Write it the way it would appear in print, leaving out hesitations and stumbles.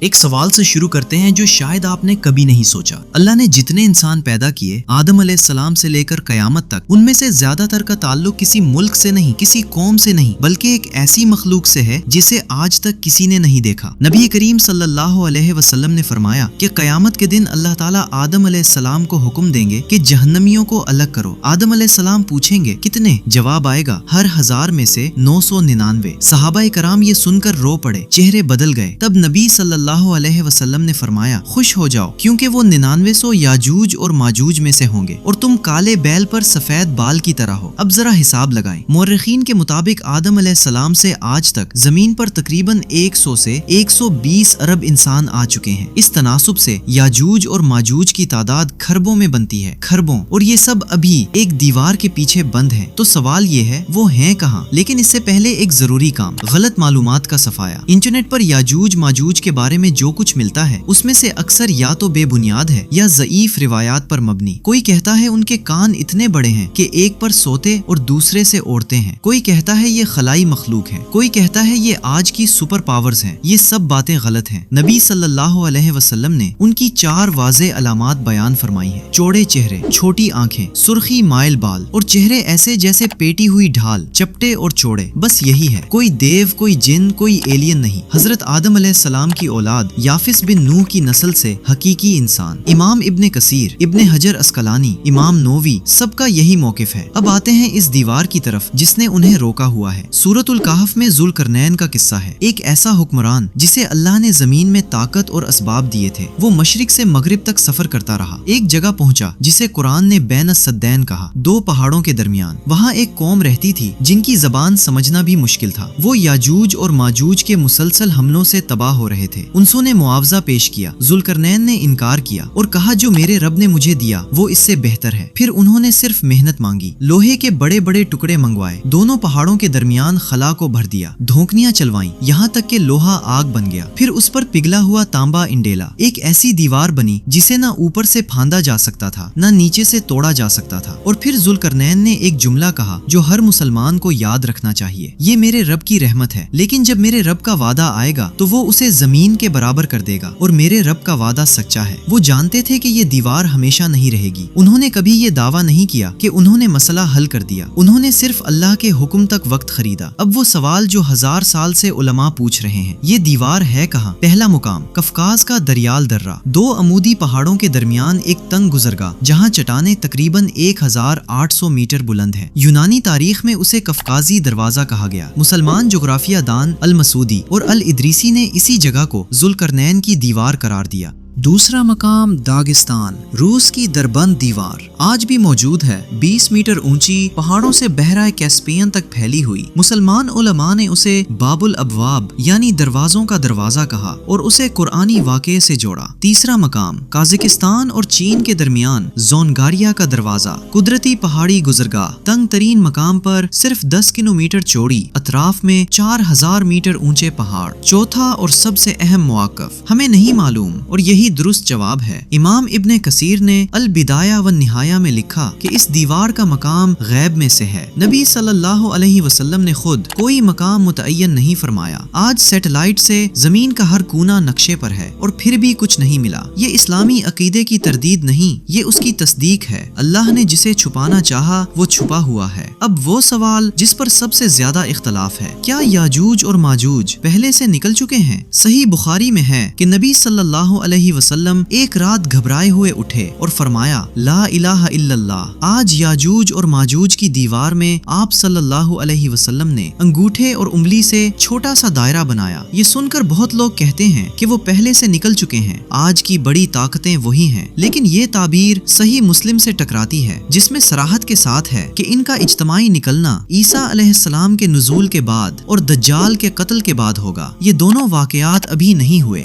ایک سوال سے شروع کرتے ہیں جو شاید آپ نے کبھی نہیں سوچا۔ اللہ نے جتنے انسان پیدا کیے آدم علیہ السلام سے لے کر قیامت تک، ان میں سے زیادہ تر کا تعلق کسی ملک سے نہیں، کسی قوم سے نہیں، بلکہ ایک ایسی مخلوق سے ہے جسے آج تک کسی نے نہیں دیکھا۔ نبی کریم صلی اللہ علیہ وسلم نے فرمایا کہ قیامت کے دن اللہ تعالیٰ آدم علیہ السلام کو حکم دیں گے کہ جہنمیوں کو الگ کرو۔ آدم علیہ السلام پوچھیں گے کتنے؟ جواب آئے گا ہر 1000 میں سے 999۔ صحابہ کرام یہ سن کر رو پڑے، چہرے بدل گئے۔ تب نبی صلی اللہ علیہ وسلم نے فرمایا خوش ہو جاؤ، کیونکہ وہ 99 یاجوج اور ماجوج میں سے ہوں گے اور تم کالے بیل پر سفید بال کی طرح ہو۔ اب ذرا حساب لگائیں۔ مورخین کے مطابق آدم علیہ السلام سے آج تک زمین پر تقریباً 100 سے 120 ارب انسان آ چکے ہیں۔ اس تناسب سے یاجوج اور ماجوج کی تعداد کھربوں میں بنتی ہے، کھربوں، اور یہ سب ابھی ایک دیوار کے پیچھے بند ہیں۔ تو سوال یہ ہے وہ ہیں کہاں؟ لیکن اس سے پہلے ایک ضروری کام، غلط معلومات کا صفایا۔ انٹرنیٹ پر یاجوج ماجوج کے بارے میں جو کچھ ملتا ہے اس میں سے اکثر یا تو بے بنیاد ہے یا ضعیف روایات پر مبنی۔ کوئی کہتا ہے ان کے کان اتنے بڑے ہیں کہ ایک پر سوتے اور دوسرے سے اوڑھتے ہیں، کوئی کہتا ہے یہ خلائی مخلوق ہے، کوئی کہتا ہے یہ آج کی سپر پاورز ہیں۔ یہ سب باتیں غلط ہیں۔ نبی صلی اللہ علیہ وسلم نے ان کی 4 واضح علامات بیان فرمائی ہیں: چوڑے چہرے، چھوٹی آنکھیں، سرخی مائل بال اور چہرے ایسے جیسے پیٹی ہوئی ڈھال، چپٹے اور چوڑے۔ بس یہی ہے، کوئی دیو، کوئی جن، کوئی ایلین نہیں۔ حضرت آدم علیہ السلام کی اولاد یافس بن نوح کی نسل سے حقیقی انسان۔ امام ابن کثیر، ابن حجر اسقلانی، امام نووی، سب کا یہی موقف ہے۔ اب آتے ہیں اس دیوار کی طرف جس نے انہیں روکا ہوا ہے۔ سورۃ الکہف میں ذوالقرنین کا قصہ ہے، ایک ایسا حکمران جسے اللہ نے زمین میں طاقت اور اسباب دیے تھے۔ وہ مشرق سے مغرب تک سفر کرتا رہا، ایک جگہ پہنچا جسے قرآن نے بین السدین کہا، 2 پہاڑوں کے درمیان۔ وہاں ایک قوم رہتی تھی جن کی زبان سمجھنا بھی مشکل تھا۔ وہ یاجوج اور ماجوج کے مسلسل حملوں سے تباہ ہو رہے تھے۔ انسوں نے معاوضہ پیش کیا، ذوالقرنین نے انکار کیا اور کہا جو میرے رب نے مجھے دیا وہ اس سے بہتر ہے۔ پھر انہوں نے صرف محنت مانگی، لوہے کے بڑے بڑے ٹکڑے منگوائے، دونوں پہاڑوں کے درمیان خلا کو بھر دیا، دھونکنیاں چلوائیں، یہاں تک کہ لوہا آگ بن گیا۔ پھر اس پر پگھلا ہوا تانبا انڈیلا، ایک ایسی دیوار بنی جسے نہ اوپر سے پھاندا جا سکتا تھا نہ نیچے سے توڑا جا سکتا تھا۔ اور پھر ذوالقرنین نے ایک جملہ کہا جو ہر مسلمان کو یاد رکھنا چاہیے، یہ میرے رب کی رحمت ہے، لیکن جب میرے رب کا وعدہ آئے گا تو وہ اسے زمین کے برابر کر دے گا، اور میرے رب کا وعدہ سچا ہے۔ وہ جانتے تھے کہ یہ دیوار ہمیشہ نہیں رہے گی۔ انہوں نے کبھی یہ دعویٰ نہیں کیا کہ انہوں نے مسئلہ حل کر دیا، انہوں نے صرف اللہ کے حکم تک وقت خریدا۔ اب وہ سوال جو 1000 سال سے علماء پوچھ رہے ہیں، یہ دیوار ہے کہاں؟ پہلا مقام کفقاز کا دریال درہ، 2 عمودی پہاڑوں کے درمیان ایک تنگ گزرگاہ جہاں چٹانیں تقریباً 1800 میٹر بلند ہیں۔ یونانی تاریخ میں اسے کفقازی دروازہ کہا گیا۔ مسلمان جغرافیہ دان المسعودی اور الادریسی نے اسی جگہ کو ذوالقرنین کی دیوار قرار دیا۔ دوسرا مقام داغستان، روس کی دربند دیوار آج بھی موجود ہے، 20 میٹر اونچی، پہاڑوں سے بحیرہ کیسپیئن تک پھیلی ہوئی۔ مسلمان علماء نے اسے باب الابواب یعنی دروازوں کا دروازہ کہا اور اسے قرآنی واقعے سے جوڑا۔ تیسرا مقام قازقستان اور چین کے درمیان زونگاریا کا دروازہ، قدرتی پہاڑی گزرگاہ، تنگ ترین مقام پر صرف 10 کلومیٹر چوڑی، اطراف میں 4000 میٹر اونچے پہاڑ۔ چوتھا اور سب سے اہم موقف ہمیں نہیں معلوم، اور یہی درست جواب ہے۔ امام ابن کثیر نے البدایہ والنہایہ میں لکھا کہ اس دیوار کا مقام غیب میں سے ہے۔ نبی صلی اللہ علیہ وسلم نے خود کوئی مقام متعین نہیں فرمایا۔ آج سیٹلائٹ سے زمین کا ہر کونا نقشے پر ہے اور پھر بھی کچھ نہیں ملا۔ یہ اسلامی عقیدے کی تردید نہیں، یہ اس کی تصدیق ہے۔ اللہ نے جسے چھپانا چاہا وہ چھپا ہوا ہے۔ اب وہ سوال جس پر سب سے زیادہ اختلاف ہے، کیا یاجوج اور ماجوج پہلے سے نکل چکے ہیں؟ صحیح بخاری میں ہے کہ نبی صلی اللہ علیہ وسلم ایک رات گھبرائے ہوئے اٹھے اور فرمایا لا الہ الا اللہ۔ آج یاجوج اور ماجوج کی دیوار میں آپ صلی اللہ علیہ وسلم نے انگوٹھے اور انگلی سے چھوٹا سا دائرہ بنایا۔ یہ سن کر بہت لوگ کہتے ہیں کہ وہ پہلے سے نکل چکے ہیں، آج کی بڑی طاقتیں وہی ہیں، لیکن یہ تعبیر صحیح مسلم سے ٹکراتی ہے جس میں صراحت کے ساتھ ہے کہ ان کا اجتماعی نکلنا عیسیٰ علیہ السلام کے نزول کے بعد اور دجال کے قتل کے بعد ہوگا۔ یہ دونوں واقعات ابھی نہیں ہوئے۔